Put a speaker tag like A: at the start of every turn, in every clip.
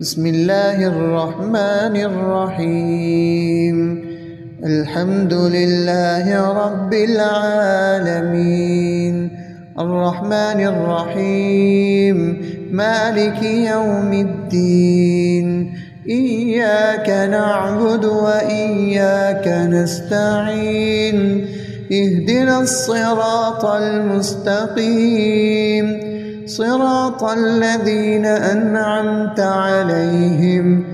A: بسم الله الرحمن الرحيم. الحمد لله رب العالمين، الرحمن الرحيم، مالك يوم الدين. إياك نعبد وإياك نستعين، اهدنا الصراط المستقيم، صراط الذين أنعمت عليهم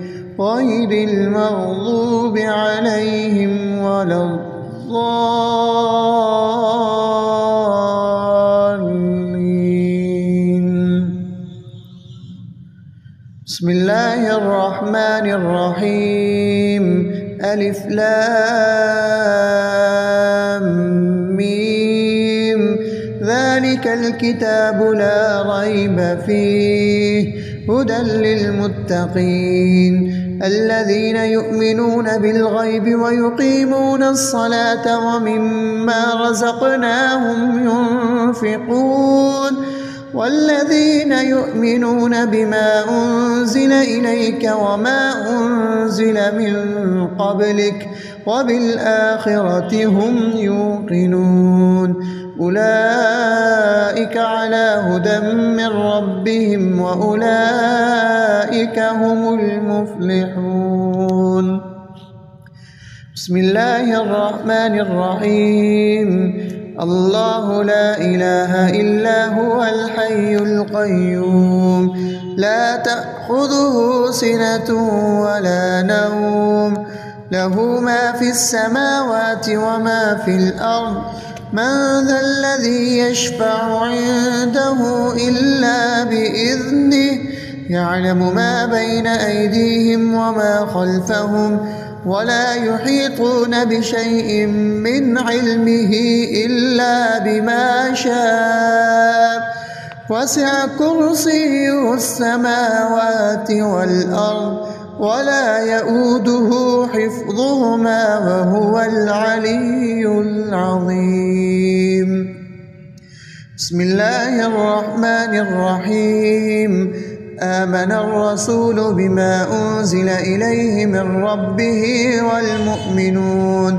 A: غير المغضوب عليهم ولا الضالين. بسم الله الرحمن الرحيم. ألف لام ميم، ذلك الكتاب لا ريب فيه، هدى للمتقين الذين يؤمنون بالغيب ويقيمون الصلاة ومما رزقناهم ينفقون، والذين يؤمنون بما أنزل إليك وما أنزل من قبلك وبالآخرة هم يوقنون. أولئك على هدى من ربهم وأولئك هم المفلحون. بسم الله الرحمن الرحيم. الله لا إله إلا هو الحي القيوم، لا تأخذه سنة ولا نوم، له ما في السماوات وما في الأرض. من ذا الذي يشفع عنده إلا بإذنه، يعلم ما بين أيديهم وما خلفهم، ولا يحيطون بشيء من علمه إلا بما شاء، وسع كرسيه السماوات والأرض ولا يؤوده حفظهما وهو العلي العظيم. بسم الله الرحمن الرحيم. آمن الرسول بما أنزل إليه من ربه والمؤمنون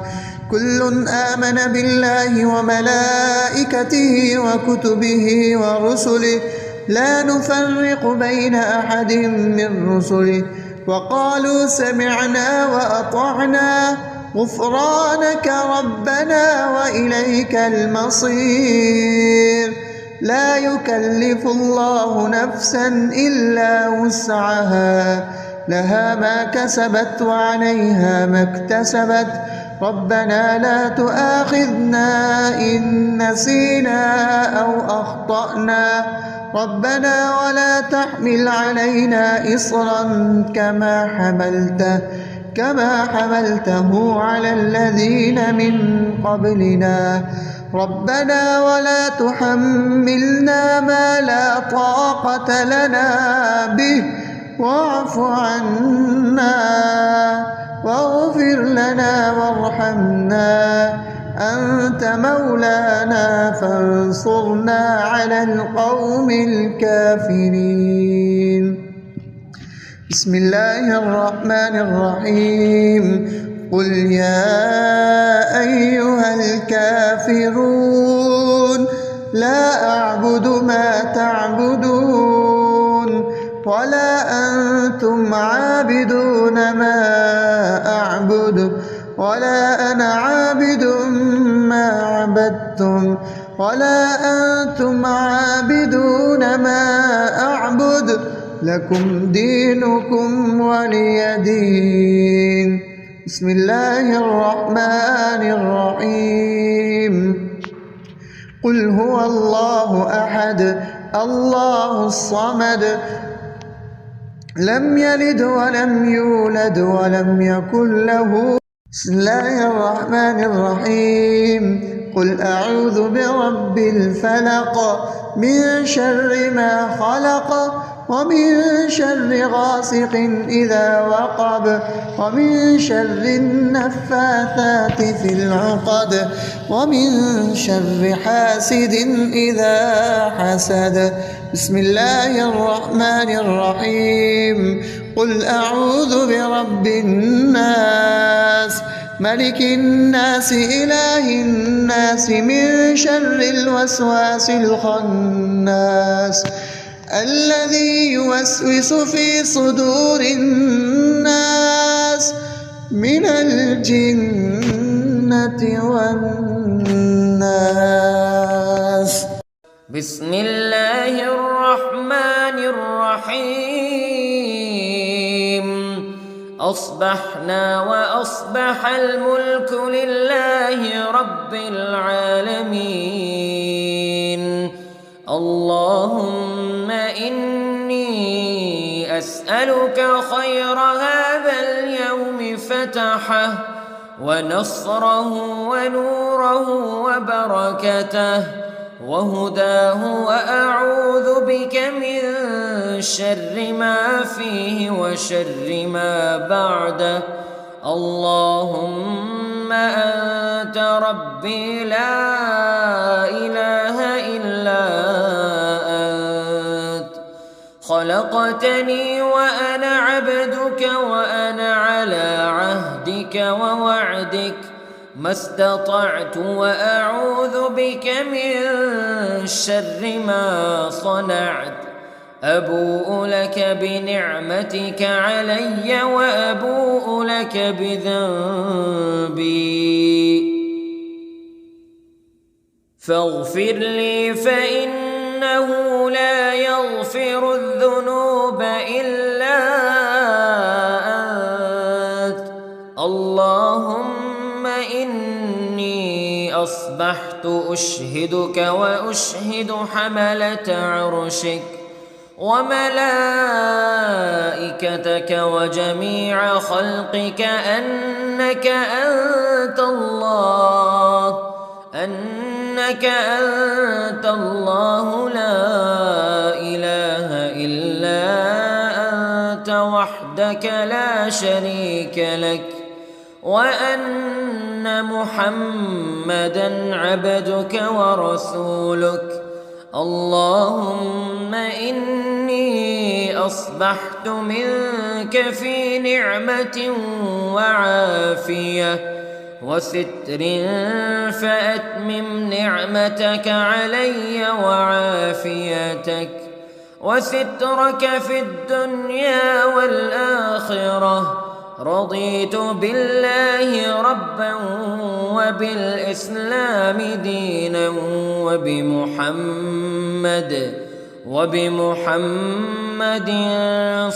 A: كل آمن بالله وملائكته وكتبه ورسله لا نفرق بين أحد من رسله، وقالوا سمعنا وأطعنا غفرانك ربنا وإليك المصير. لا يكلف الله نفسا إلا وسعها، لها ما كسبت وعليها ما اكتسبت. ربنا لا تؤاخذنا إن نسينا أو أخطأنا، ربنا ولا تحمل علينا إصرا كما حملته على الذين من قبلنا. ربنا ولا تحملنا ما لا طاقة لنا به، واعف عنا واغفر لنا وارحمنا، أنت مولانا فانصرنا على القوم الكافرين. بسم الله الرحمن الرحيم. قل يا أيها الكافرون لا أعبد ما تعبدون ولا أنتم عابدون ما أعبد ولا أنا عابد ما عبدتم ولا أنتم عابدون ما أعبد، لكم دينكم ولي دين. بسم الله الرحمن الرحيم. قل هو الله أحد الله الصمد، لم يلد ولم يولد ولم يكن له. بسم الله الرحمن الرحيم. قل أعوذ برب الفلق، من شر ما خلق، ومن شر غاسق إذا وقب، ومن شر النفاثات في العقد، ومن شر حاسد إذا حسد. بسم الله الرحمن الرحيم. قل أعوذ برب الناس ملك الناس إله الناس من شر الوسواس الخناس الذي يوسوس في صدور الناس من الجنة والناس.
B: بسم الله الرحمن الرحيم. أصبحنا وأصبح الملك لله رب العالمين. اللهم إني أسألك خير هذا اليوم فتحه ونصره ونوره وبركته وهداه، وأعوذ بك من شر ما فيه وشر ما بعده. اللهم أنت ربي لا إله إلا أنت، خلقتني وأنا عبدك وأنا على عهدك ووعدك ما استطعت، وأعوذ بك من شر ما صنعت. أبوء لك بنعمتك علي وأبوء لك بذنبي فاغفر لي فإنه لا يغفر الذنوب إلا أنت. اللهم إني أصبحت أشهدك وأشهد حملة عرشك وملائكتك وجميع خلقك أنك أنت الله لا إله إلا أنت وحدك لا شريك لك، وأن محمدًا عبدك ورسولك. اللهم إني أصبحت منك في نعمة وعافية وستر، فأتمم نعمتك علي وعافيتك وسترك في الدنيا والآخرة. رضيت بالله ربا وبالإسلام دينا وبمحمد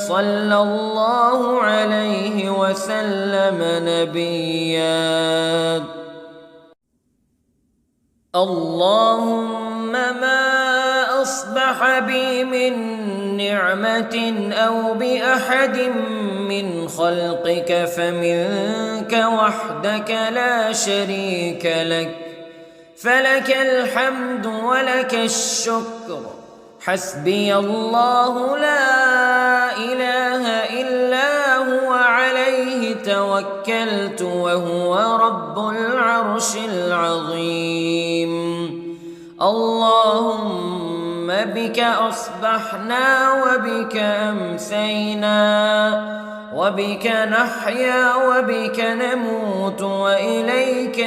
B: صلى الله عليه وسلم نبيا. اللهم ما أصبح بي من نعمة أو بأحد من خلقك فمنك وحدك لا شريك لك، فلك الحمد ولك الشكر. حسبي الله لا إله إلا هو عليه توكلت وهو رب العرش العظيم. اللهم بك أصبحنا وبك أمسينا وبك نحيا وبك نموت وإليك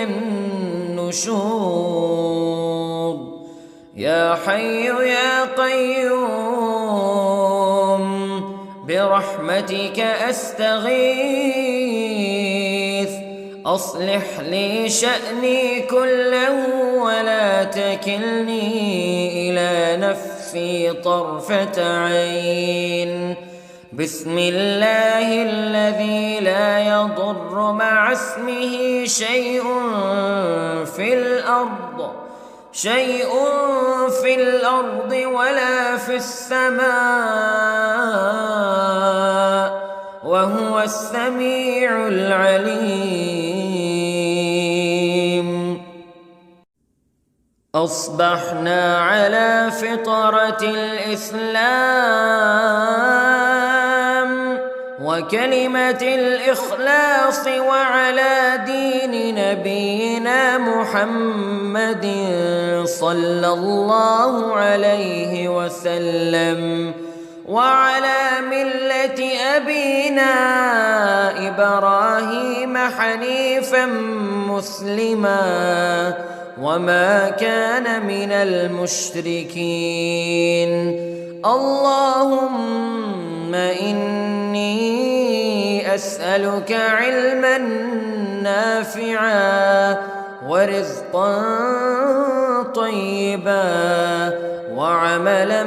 B: النشور. يا حي يا قيوم برحمتك أستغيث، أصلح لي شأني كله ولا تكلني إلى نفسي طرفة عين. بسم الله الذي لا يضر مع اسمه شيء في الأرض ولا في السماء، وهو السميع العليم. أصبحنا على فطرة الإسلام وكلمة الإخلاص وعلى دين نبينا محمد صلى الله عليه وسلم، وعلى ملة أبينا إبراهيم حنيفا مسلما وما كان من المشركين. اللهم إني أسألك علما نافعا ورزقا طيبا وعملا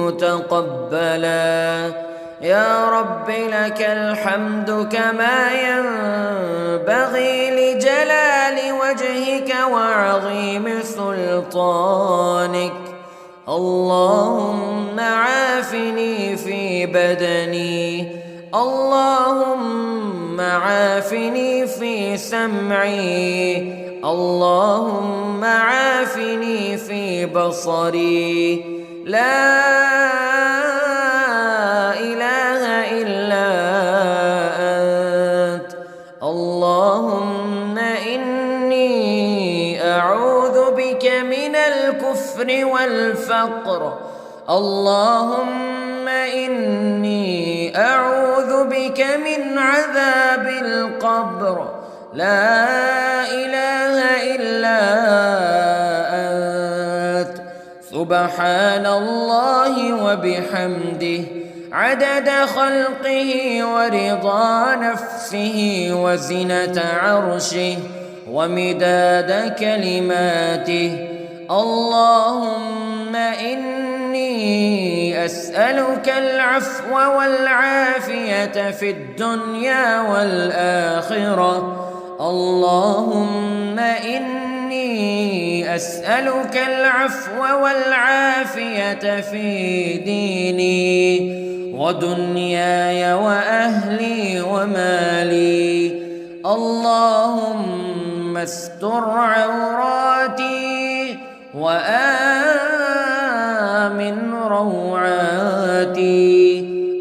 B: متقبلا. يا رب لك الحمد كما ينبغي لجلال وجهك وعظيم سلطانك. اللهم عافني في بدني، اللهم عافني في سمعي، اللهم عافني في بصري. لا إله إلا أنت. اللهم إني أعوذ بك من الكفر والفقر. اللهم إني أعوذ بك من عذاب القبر. لا إله إلا أنت. سبحان الله وبحمده عدد خلقه ورضا نفسه وزنة عرشه ومداد كلماته. اللهم إني أسألك العفو والعافية في الدنيا والآخرة. اللهم إني أسألك العفو والعافية في ديني ودنياي وأهلي ومالي. اللهم استر عوراتي وآمن روعاتي.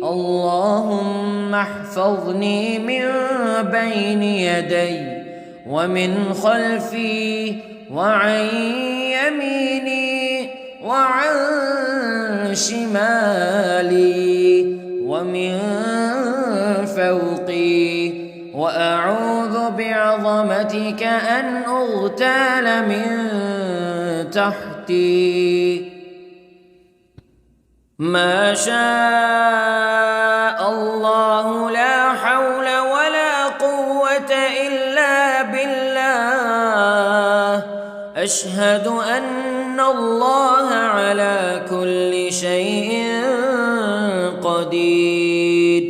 B: اللهم احفظني من بين يدي ومن خلفي وعن يميني وعن شمالي ومن فوقي، وأعوذ بعظمتك أن أغتال من تحتي. ما شاء الله لا حول ولا قوة إلا بالله. أشهد أن الله على كل شيء قدير.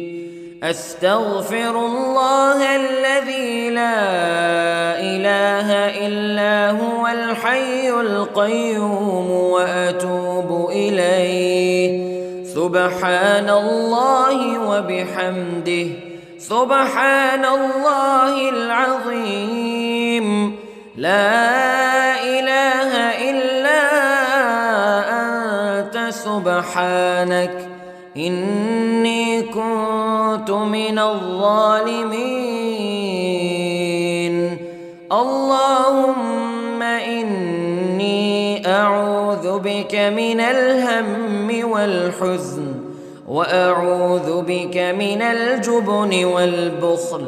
B: أستغفر الله الذي لا إله إلا هو الحي القيوم وأتوب إليه. سبحان الله وبحمده سبحان الله العظيم. لا إله إلا أنت سبحانك إني كنت من الظالمين. اللهم إني أعوذ بك من الهم والحزن وأعوذ بك من الجبن والبخل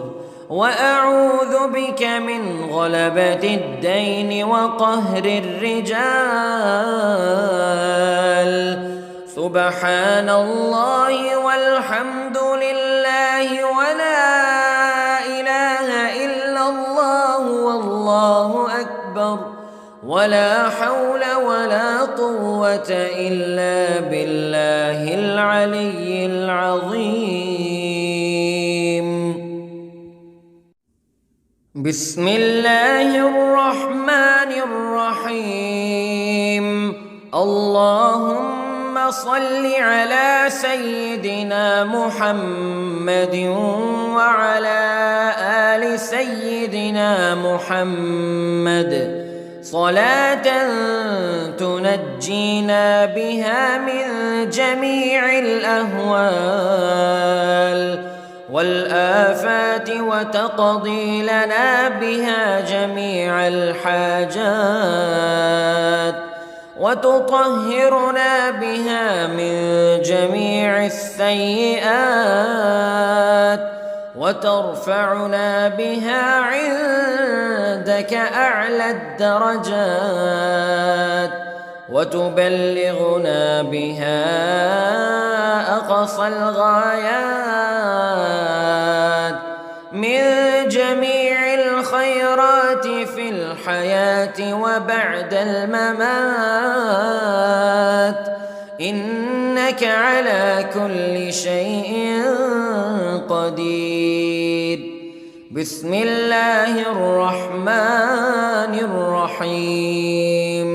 B: وأعوذ بك من غلبة الدين وقهر الرجال. سبحان الله والحمد لله ولا إله إلا الله والله أكبر ولا حول ولا قوة إلا بالله العلي العظيم. بسم الله الرحمن الرحيم. اللهم صل على سيدنا محمد وعلى آل سيدنا محمد صلاة تنجينا بها من جميع الأهوال والآفات وتقضي لنا بها جميع الحاجات وتطهرنا بها من جميع السيئات وترفعنا بها عندك أعلى الدرجات وتبلغنا بها أقصى الغايات من جميع الخيرات في الحياة وبعد الممات إنك على كل شيء قدير. بسم الله الرحمن الرحيم.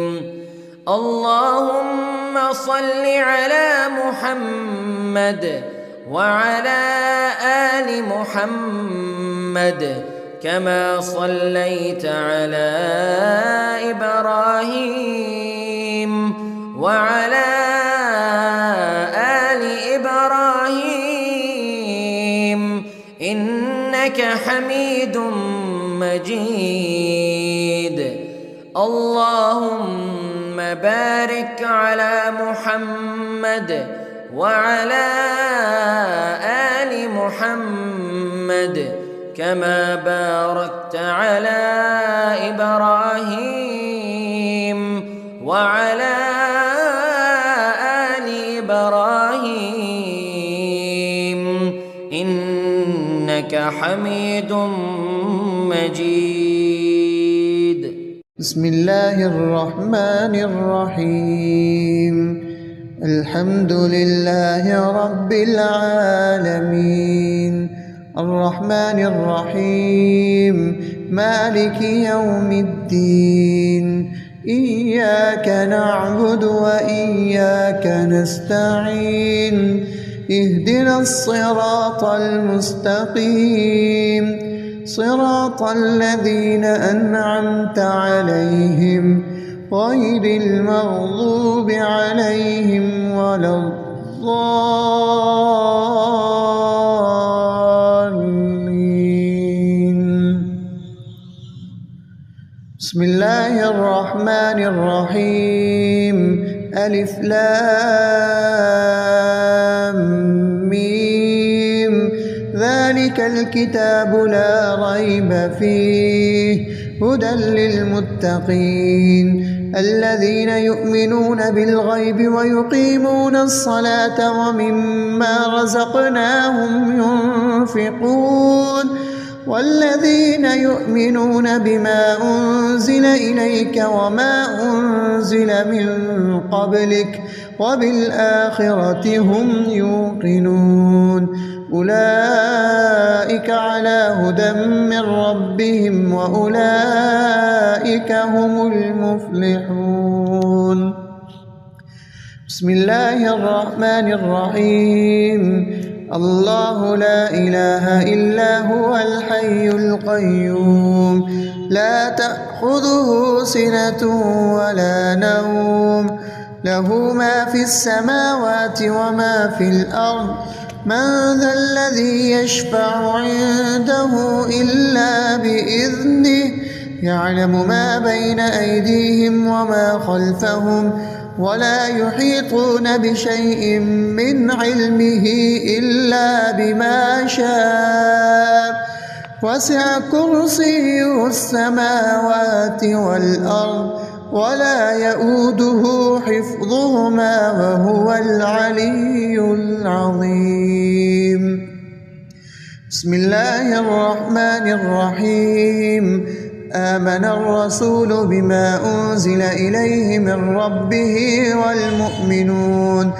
B: اللهم صل على محمد وعلى آل محمد كما صليت على إبراهيم وعلى آل إبراهيم إنك حميد مجيد. اللهم بارك على محمد وعلى آل محمد كما باركت على إبراهيم وعلى آل إبراهيم إنك حميد مجيد.
A: بسم الله الرحمن الرحيم. الحمد لله رب العالمين الرحمن الرحيم مالك يوم الدين إياك نعبد وإياك نستعين اهدنا الصراط المستقيم صراط الذين أنعمت عليهم غير المغضوب عليهم ولا الضالين. بسم الله الرحمن الرحيم. ألف لام ميم ذلك الكتاب لا ريب فيه هدى للمتقين الذين يؤمنون بالغيب ويقيمون الصلاة ومما رزقناهم ينفقون والذين يؤمنون بما أنزل إليك وما أنزل من قبلك وبالآخرة هم يوقنون أولئك على هدى من ربهم وأولئك هم المفلحون. بسم الله الرحمن الرحيم. الله لا إله إلا هو الحي القيوم لا تأخذه سنة ولا نوم له ما في السماوات وما في الأرض من ذا الذي يشفع عنده إلا بإذنه يعلم ما بين أيديهم وما خلفهم ولا يحيطون بشيء من علمه إلا بما شاء وسع كرسيه السماوات والأرض ولا يؤوده حفظهما وهو العلي العظيم. بسم الله الرحمن الرحيم. آمن الرسول بما أنزل إليه من ربه والمؤمنون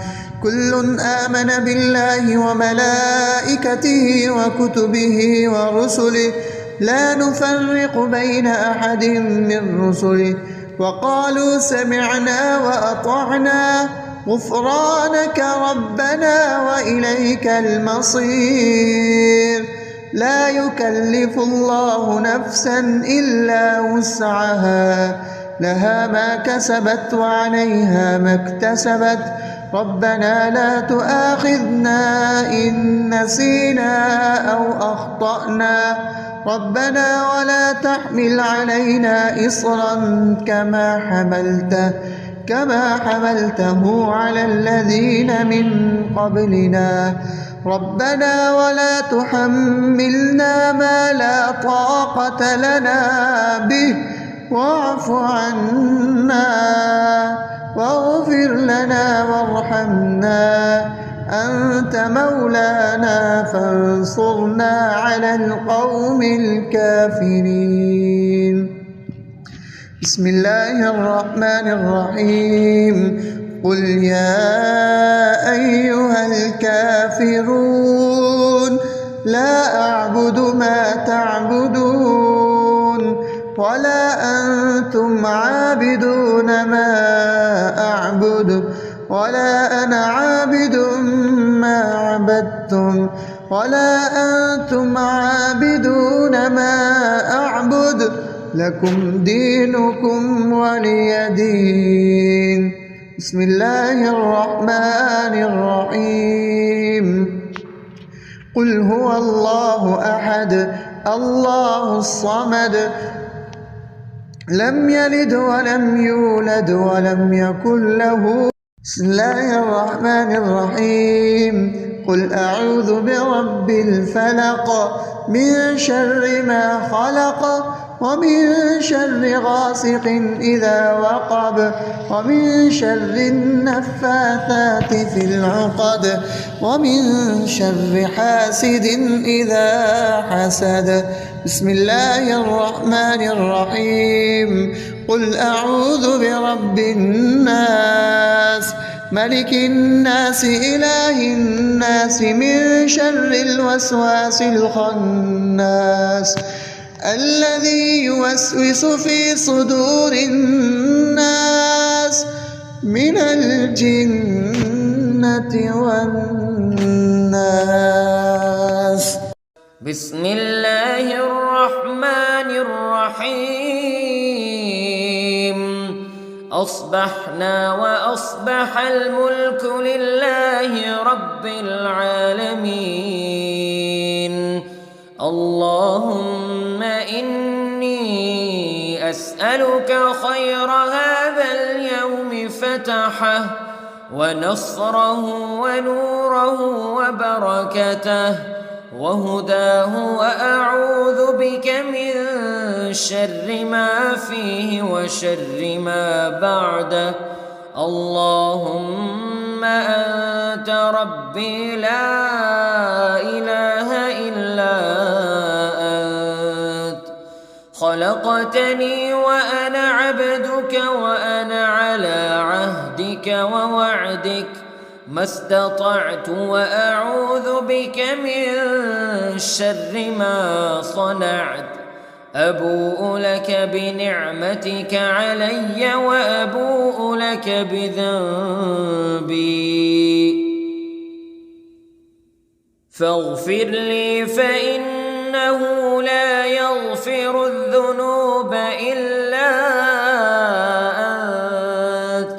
A: كل آمن بالله وملائكته وكتبه ورسله لا نفرق بين أحد من رسله وقالوا سمعنا وأطعنا غفرانك ربنا وإليك المصير. لا يكلف الله نفسا إلا وسعها لها ما كسبت وعليها ما اكتسبت ربنا لا تؤاخذنا إن نسينا أو أخطأنا ربنا ولا تحمل علينا إصرا كما حملته كما حملته على الذين من قبلنا ربنا ولا تحملنا ما لا طاقة لنا به واعف عنا واغفر لنا وارحمنا أنت مولانا فانصرنا على القوم الكافرين. بسم الله الرحمن الرحيم. قل يا أيها الكافرون لا أعبد ما تعبدون ولا أنتم عابدون ما أعبد ولا أنا عابد ما عبدتم ولا أنتم عابدون ما أعبد لكم دينكم ولي دين. بسم الله الرحمن الرحيم. قل هو الله أحد الله الصمد لم يلد ولم يولد ولم يكن له. بسم الله الرحمن الرحيم. قل أعوذ برب الفلق من شر ما خلق ومن شر غاسق إذا وقب ومن شر النفاثات في العقد ومن شر حاسد إذا حسد. بسم الله الرحمن الرحيم. قل أعوذ برب الناس ملك الناس إله الناس من شر الوسواس الخناس الذي يوسوس في صدور الناس من الجنة والناس.
B: بسم الله الرحمن الرحيم. أصبحنا وأصبح الملك لله رب العالمين. اللهم إني أسألك خير هذا اليوم فتحه ونصره ونوره وبركته وهداه وأعوذ بك من شر ما فيه وشر ما بعده. اللهم أنت ربي لا إله إلا أنت خلقتني وأنا عبدك وأنا على عهدك ووعدك ما استطعت وأعوذ بك من شر ما صنعت. أبوء لك بنعمتك علي وأبوء لك بذنبي فاغفر لي فإنه لا يغفر الذنوب إلا أنت.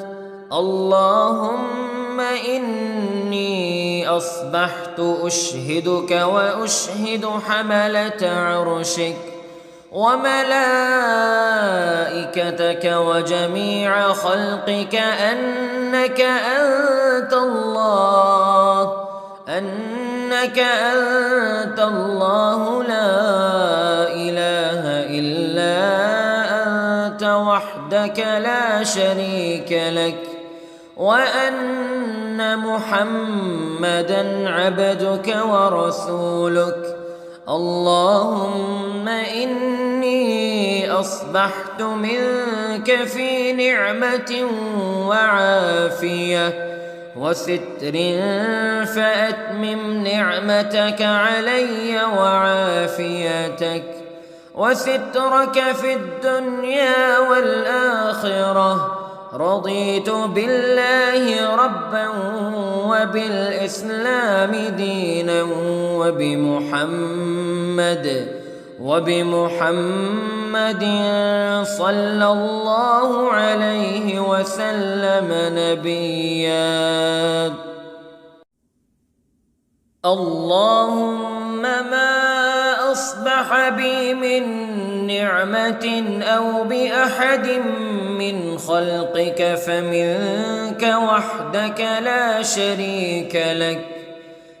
B: اللهم إني أصبحت أشهدك وأشهد حملة عرشك وملائكتك وجميع خلقك أنك أنت الله لا إله إلا أنت وحدك لا شريك لك وأن محمدًا عبدك ورسولك. اللهم إني أصبحت منك في نعمة وعافية وستر فأتمم نعمتك علي وعافيتك وسترك في الدنيا والآخرة. رضيت بالله ربا وبالإسلام دينا وبمحمد صلى الله عليه وسلم نبيا. اللهم ما أصبح أصبح بي من نعمة أو بأحد من خلقك فمنك وحدك لا شريك لك،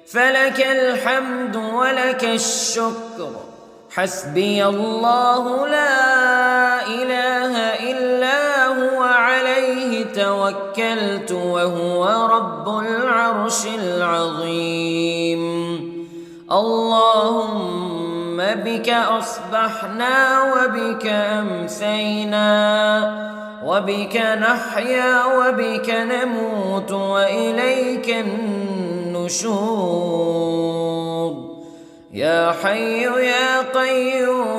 B: فلك الحمد ولك الشكر. حسبي الله لا إله إلا هو عليه توكلت وهو رب العرش العظيم. اللهم بك أصبحنا وبك أمسينا وبك نحيا وبك نموت وإليك النشور. يا حي يا قيوم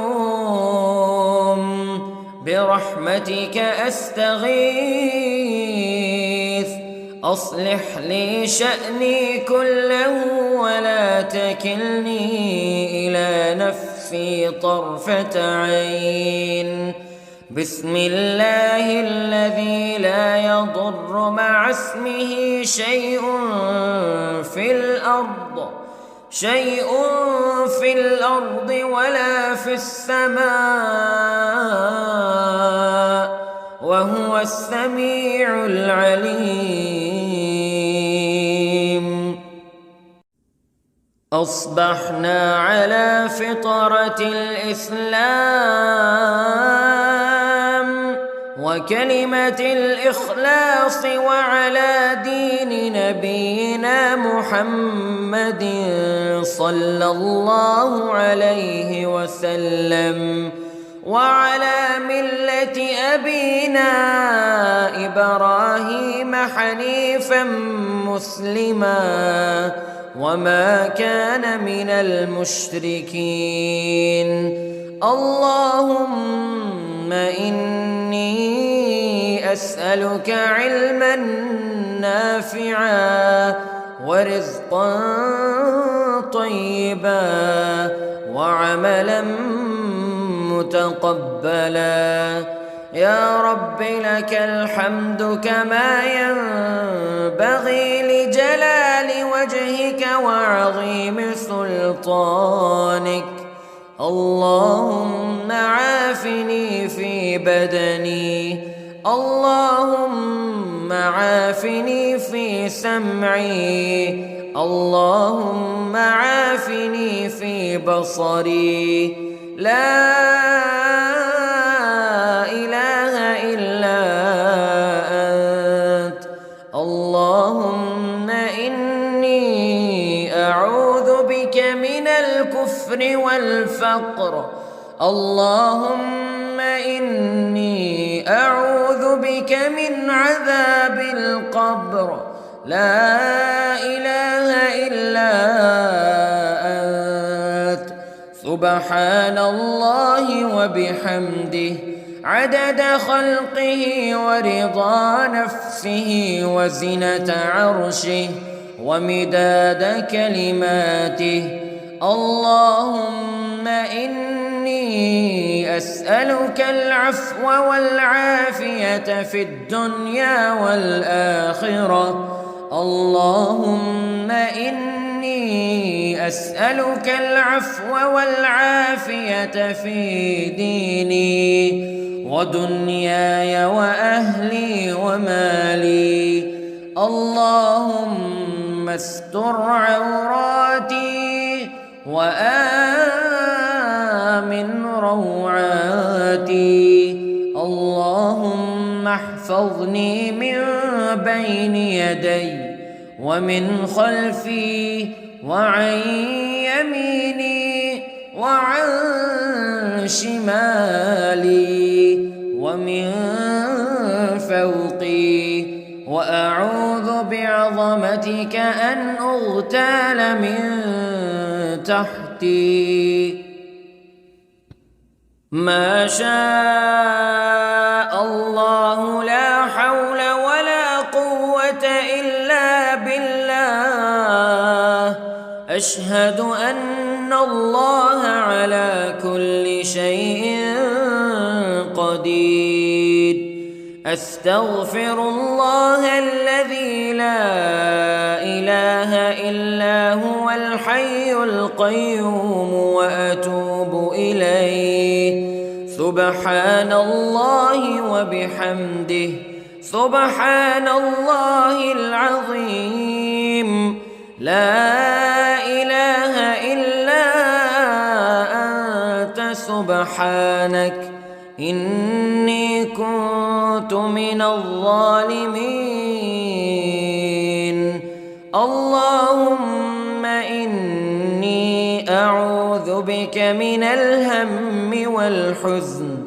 B: برحمتك أستغيث، أصلح لي شأني كله ولا تكلني إلى نفسي طرفة عين. بسم الله الذي لا يضر مع اسمه شيء في الأرض ولا في السماء وهو السميع العليم. أصبحنا على فطرة الإسلام وكلمة الإخلاص وعلى دين نبينا محمد صلى الله عليه وسلم وعلى ملة أبينا إبراهيم حنيفا مسلما وما كان من المشركين. اللهم إني أسألك علما نافعا ورزقا طيبا وعملا متقبلا. يا رب لك الحمد كما ينبغي لجلال وجهك وعظيم سلطانك. اللهم عافني في بدني، اللهم عافني في سمعي، اللهم عافني في بصري. لا إله إلا أنت. اللهم إني أعوذ بك من الكفر والفقر. اللهم إني أعوذ بك من عذاب القبر. لا إله إلا أنت. سبحان الله وبحمده عدد خلقه ورضا نفسه وزنة عرشه ومداد كلماته. اللهم إني أسألك العفو والعافية في الدنيا والآخرة. اللهم إني أسألك العفو والعافية في ديني ودنياي وأهلي ومالي. اللهم استر عوراتي وآمن روعاتي. اللهم احفظني من بين يدي ومن خلفي وعن يميني وعن شمالي ومن فوقي، وأعوذ بعظمتك أن أغتال من تحتي. ما شاء الله لا حول ولا قوة إلا بالله. أشهد أن الله على كل شيء قدير. أستغفر الله الذي لا إله إلا هو الحي القيوم وأتوب إليه. سبحان الله وبحمده سبحان الله العظيم. لا إله إلا أنت سبحانك إني كنت من الظالمين. اللهم إني أعوذ بك من الهم والحزن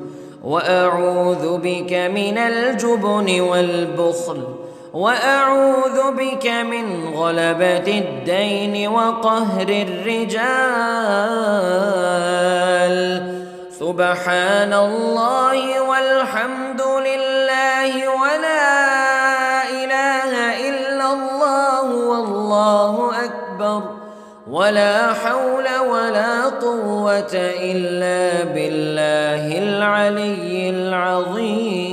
B: وأعوذ بك من الجبن والبخل وأعوذ بك من غلبة الدين وقهر الرجال. سبحان الله والحمد لله ولا إله إلا الله والله أكبر ولا حول ولا قوة إلا بالله العلي العظيم.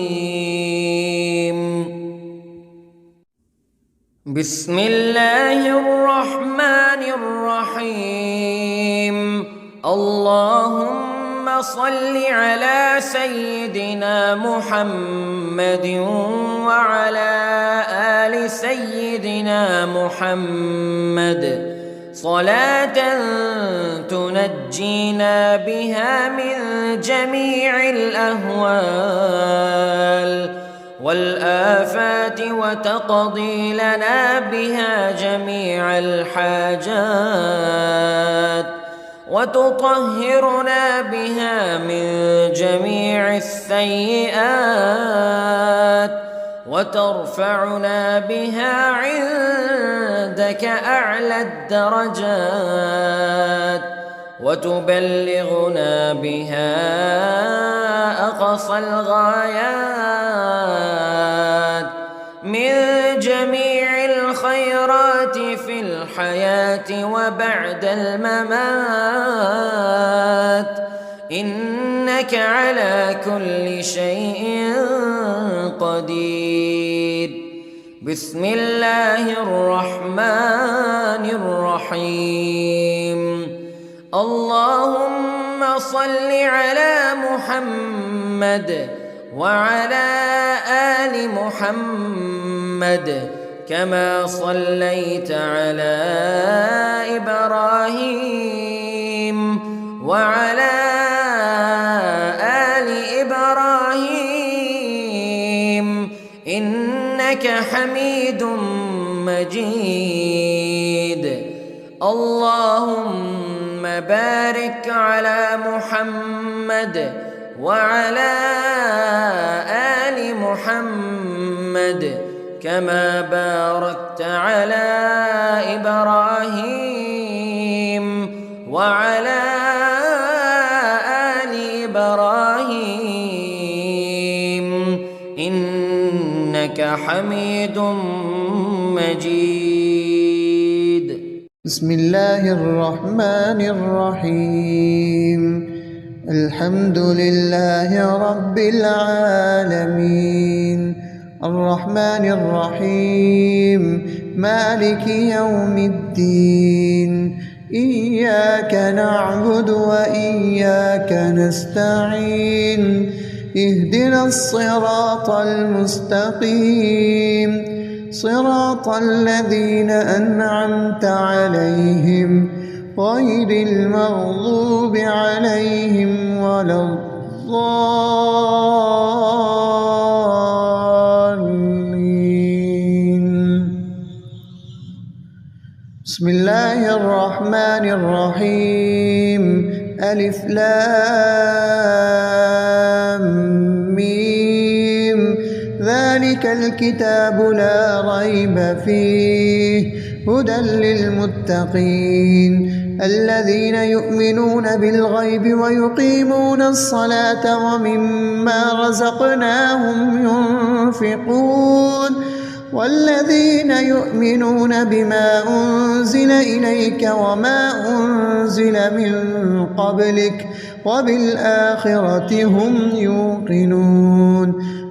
B: بسم الله الرحمن الرحيم. اللهم صل على سيدنا محمد وعلى آل سيدنا محمد صلاة تنجينا بها من جميع الأهوال والآفات وتقضي لنا بها جميع الحاجات وتطهرنا بها من جميع السيئات وترفعنا بها عندك أعلى الدرجات وتبلغنا بها أقصى الغايات من جميع الخيرات في الحياة وبعد الممات إنك على كل شيء قدير. بسم الله الرحمن الرحيم. اللهم صل على محمد وعلى آل محمد كما صليت على إبراهيم وعلى آل إبراهيم إنك حميد مجيد. اللهم بارك على محمد وعلى آل محمد كما باركت على إبراهيم وعلى آل إبراهيم إنك حميد مجيد.
A: بسم الله الرحمن الرحيم. الحمد لله رب العالمين الرحمن الرحيم مالك يوم الدين. إياك نعبد وإياك نستعين. اهدنا الصراط المستقيم صراط الذين أنعمت عليهم غير المغضوب عليهم ولا الضالين. بسم الله الرحمن الرحيم. ألف لام ميم. ذلك الكتاب لا ريب فيه هدى للمتقين الذين يؤمنون بالغيب ويقيمون الصلاة ومما رزقناهم ينفقون والذين يؤمنون بما أنزل إليك وما أنزل من قبلك وبالآخرة هم يوقنون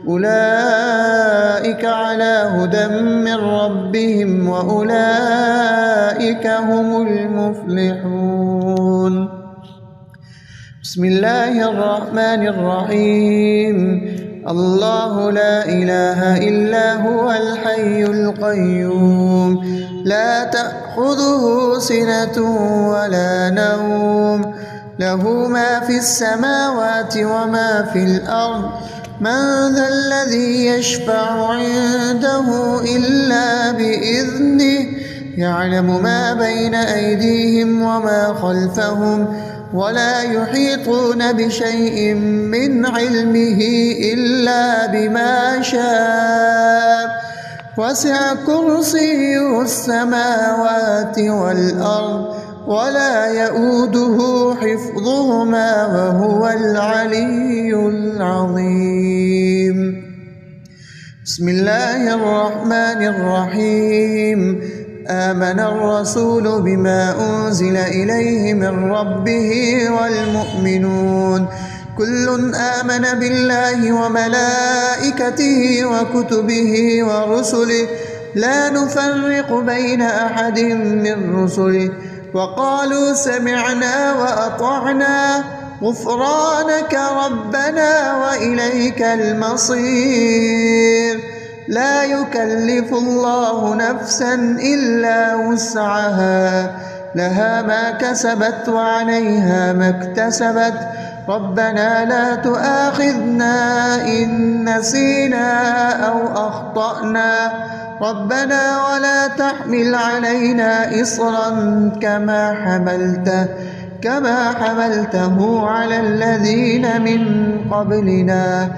A: أولئك على هدى من ربهم وأولئك هم المفلحون. بسم الله الرحمن الرحيم. الله لا إله إلا هو الحي القيوم لا تأخذه سنة ولا نوم له ما في السماوات وما في الأرض من ذا الذي يشفع عنده إلا بإذنه يعلم ما بين أيديهم وما خلفهم ولا يحيطون بشيء من علمه إلا بما شاء وسع كرسيه السماوات والأرض ولا يؤوده حفظهما وهو العلي العظيم. بسم الله الرحمن الرحيم. آمن الرسول بما أنزل إليه من ربه والمؤمنون كل آمن بالله وملائكته وكتبه ورسله لا نفرق بين أحد من رسله وقالوا سمعنا وأطعنا غفرانك ربنا وإليك المصير. لا يكلف الله نفسا إلا وسعها لها ما كسبت وعليها ما اكتسبت ربنا لا تؤاخذنا إن نسينا أو أخطأنا ربنا ولا تحمل علينا إصرا كما حملته على الذين من قبلنا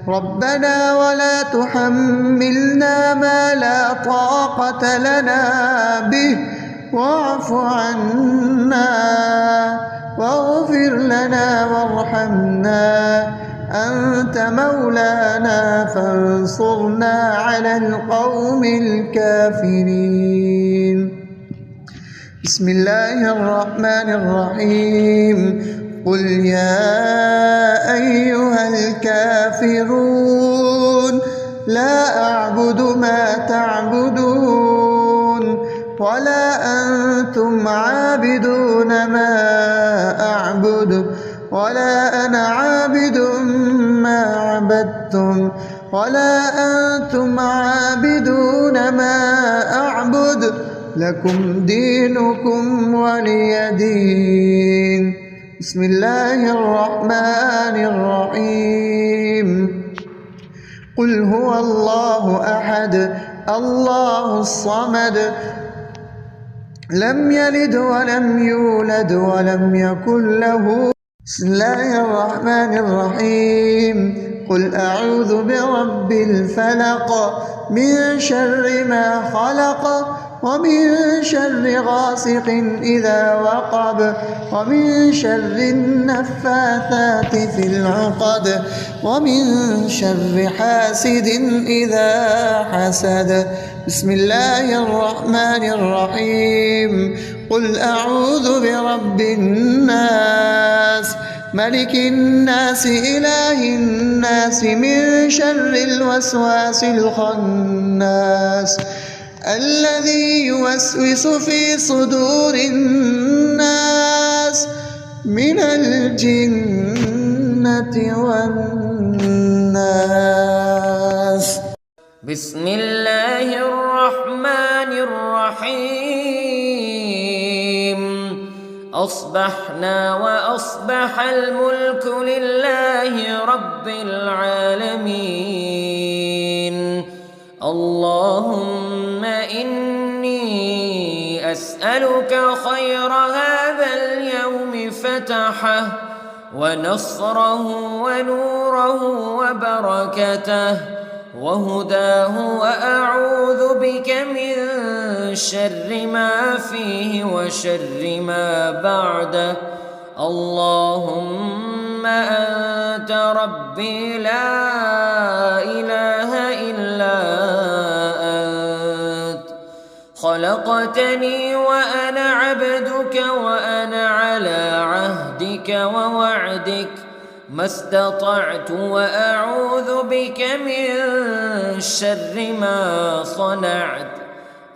A: ربنا ولا تحملنا ما لا طاقة لنا به واعف عنا واغفر لنا وارحمنا أنت مولانا فانصرنا على القوم الكافرين. بسم الله الرحمن الرحيم. قل يا أيها الكافرون لا أعبد ما تعبدون ولا أنتم عابدون ما أعبد ولا أنا عابد ما عبدتم ولا أنتم عابدون ما أعبد لكم دينكم ولي دين. بسم الله الرحمن الرحيم. قل هو الله أحد الله الصمد لم يلد ولم يولد ولم يكن له. بسم الله الرحمن الرحيم. قل أعوذ برب الفلق من شر ما خلق ومن شر غاسق إذا وقب ومن شر النفاثات في العقد ومن شر حاسد إذا حسد. بسم الله الرحمن الرحيم. قل أعوذ برب الناس ملك الناس إله الناس من شر الوسواس الخناس الذي يوسوس في صدور الناس من الجنة والناس.
B: بسم الله الرحمن الرحيم. أصبحنا وأصبح الملك لله رب العالمين. اللهم إني أسألك خير هذا اليوم فتحه ونصره ونوره وبركته وهداه وأعوذ بك من شر ما فيه وشر ما بعده. اللهم أنت ربي لا إله إلا أنت خلقتني وأنا عبدك وأنا على عهدك ووعدك ما استطعت وأعوذ بك من شر ما صنعت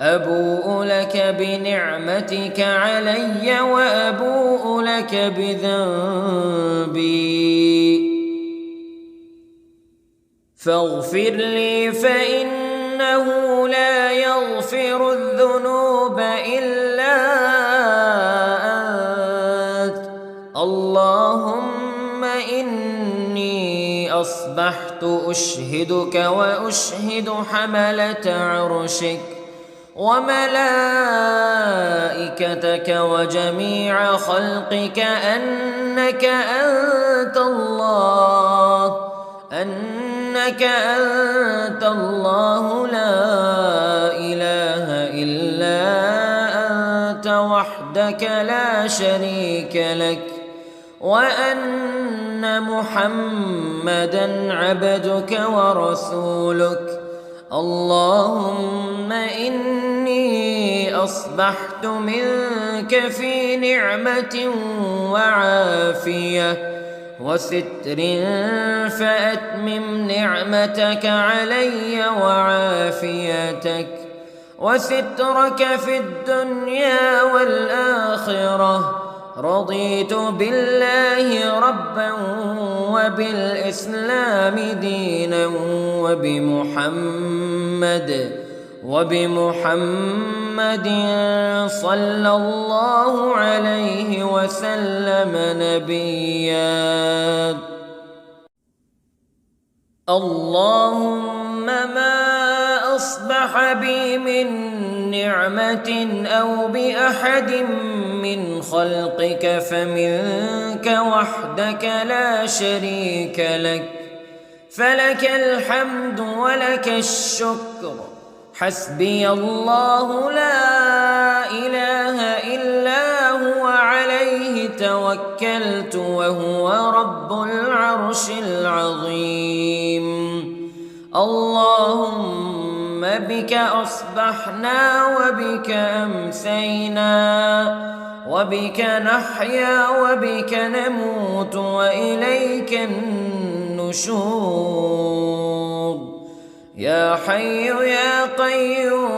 B: أبوء لك بنعمتك علي وأبوء لك بذنبي فاغفر لي فإنه لا يغفر الذنوب إلا أنت اللهم إني أصبحت أشهدك وأشهد حملة عرشك وملائكتك وجميع خلقك أنك أنت الله لا إله إلا أنت وحدك لا شريك لك وأن محمدًا عبدك ورسولك اللهم إني أصبحت منك في نعمة وعافية وستر فأتمم نعمتك علي وعافيتك وسترك في الدنيا والآخرة رضيت بالله ربا وبالإسلام دينا وبمحمد صلى الله عليه وسلم نبيا اللهم ما أصبح بي من نعمة أو بأحد من خلقك فمنك وحدك لا شريك لك فلك الحمد ولك الشكر حسبي الله لا إله إلا هو عليه توكلت وهو رب العرش العظيم اللهم بك أصبحنا وبك أمسينا وبك نحيا وبك نموت وإليك النشور يا حي يا قيوم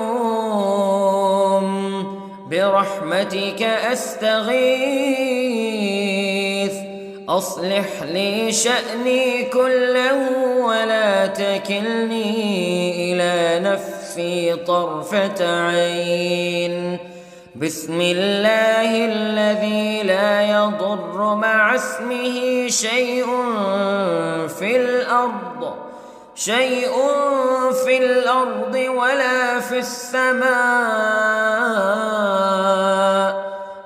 B: برحمتك أستغيث أصلح لي شأني كله ولا تكلني إلى نفسي طرفة عين بسم الله الذي لا يضر مع اسمه شيء في الأرض ولا في السماء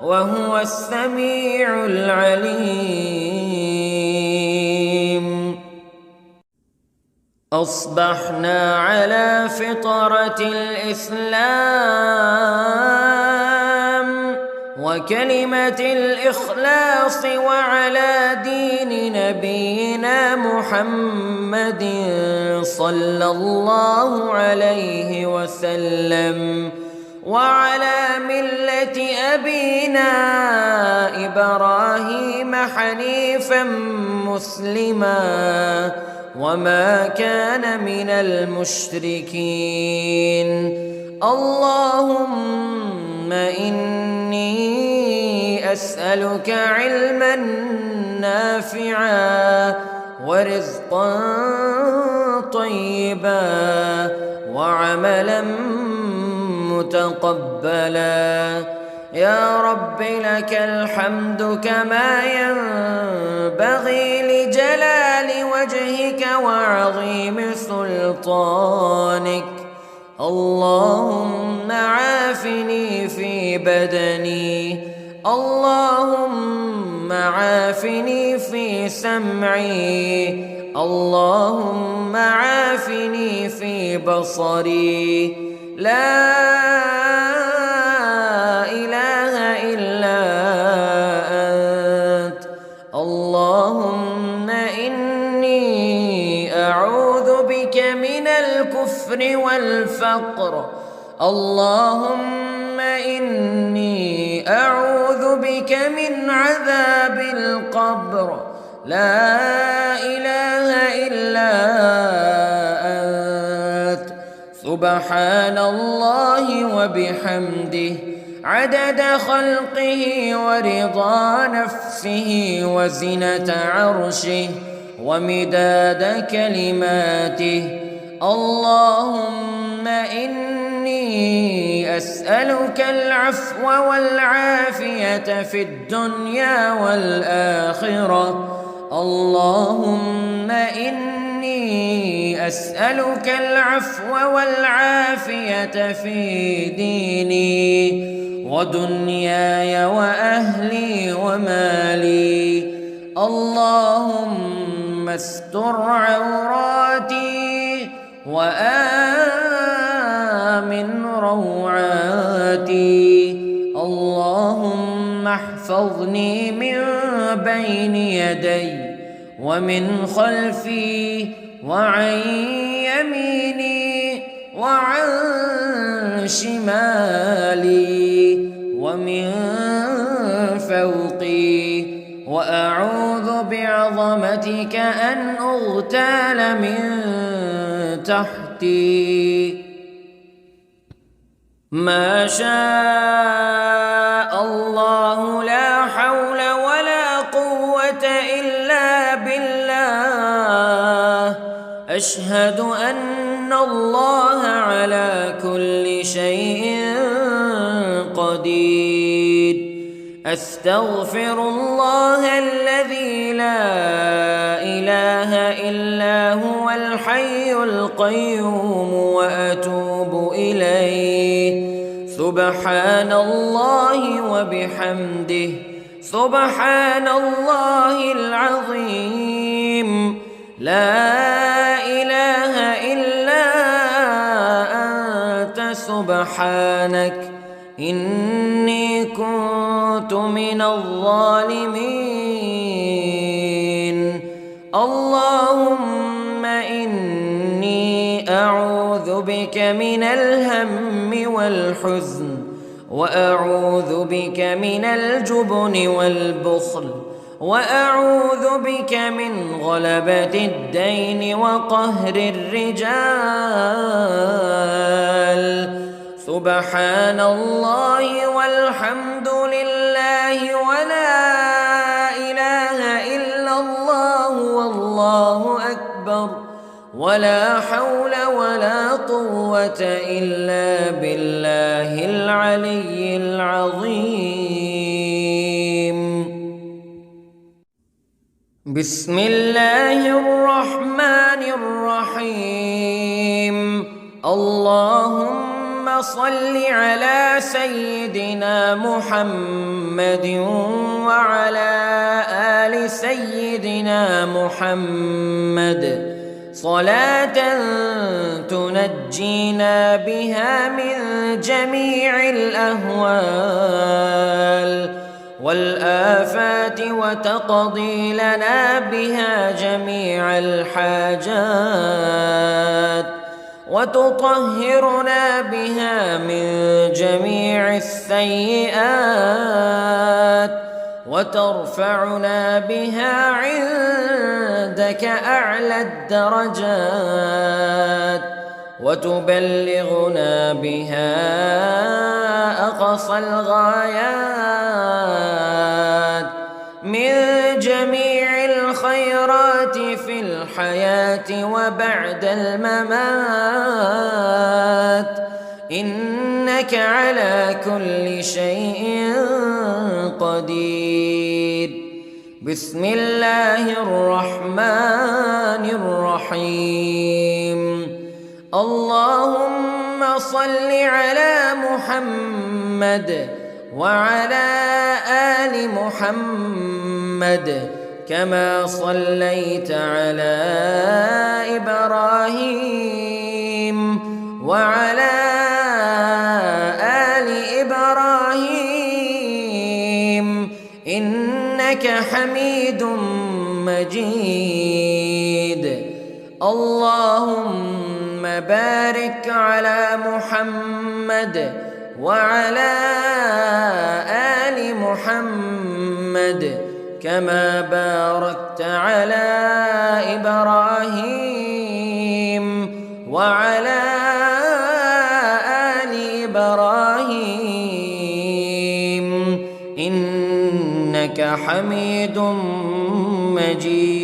B: وهو السميع العليم أصبحنا على فطرة الإسلام وكلمة الإخلاص وعلى دين نبينا محمد صلى الله عليه وسلم وعلى ملة أبينا إبراهيم حنيفا مسلما وما كان من المشركين اللهم إني أسألك علما نافعا ورزقا طيبا وعملا متقبلا يا رب لك الحمد كما ينبغي لجلال وجهك وعظيم سلطانك اللهم عافني في بدني اللهم عافني في سمعي اللهم عافني في بصري لا إله إلا أنت اللهم إني أعوذ بك من الكفر والفقر اللهم إني أعوذ بك من عذاب القبر لا إله إلا أنت سبحان الله وبحمده عدد خلقه ورضا نفسه وزنة عرشه ومداد كلماته. اللهم إني أسألك العفو والعافية في الدنيا والآخرة. اللهم إني أسألك العفو والعافية في ديني ودنياي وأهلي ومالي. اللهم استر عوراتي وآمن روعاتي. اللهم احفظني من بين يدي ومن خلفي وعن يميني وعن شمالي ومن فوقي، وأعوذ بعظمتك أن أغتال من تحتي. ما شاء الله لا حول ولا قوة إلا بالله. أشهد أن الله على كل شيء قدير. أستغفر الله الذي لا إله إلا هو الحي القيوم وأتوب إليه. سبحان الله وبحمده سبحان الله العظيم. لا إله إلا أنت سبحانك إني كنت من الظالمين. اللهم إني أعوذ بك من الهم والحزن وأعوذ بك من الجبن والبخل وأعوذ بك من غلبة الدين وقهر الرجال. سبحان الله والحمد لله ولا إله إلا الله والله أكبر ولا حول ولا قوة إلا بالله العلي العظيم. بسم الله الرحمن الرحيم. اللهم صل على سيدنا محمد وعلى آل سيدنا محمد صلاة تنجينا بها من جميع الأهوال والآفات وتقضي لنا بها جميع الحاجات وتطهرنا بها من جميع السيئات وترفعنا بها عندك أعلى الدرجات وتبلغنا بها أقصى الغايات من جميع الخيرات في الحياة وبعد الممات، إنك على كل شيء قدير. بسم الله الرحمن الرحيم. اللهم صل على محمد وعلى آل محمد كما صليت على إبراهيم وعلى آل إبراهيم إنك حميد مجيد. اللهم بارك على محمد وعلى آل محمد كما باركت على إبراهيم وعلى آل إبراهيم إنك حميد مجيد.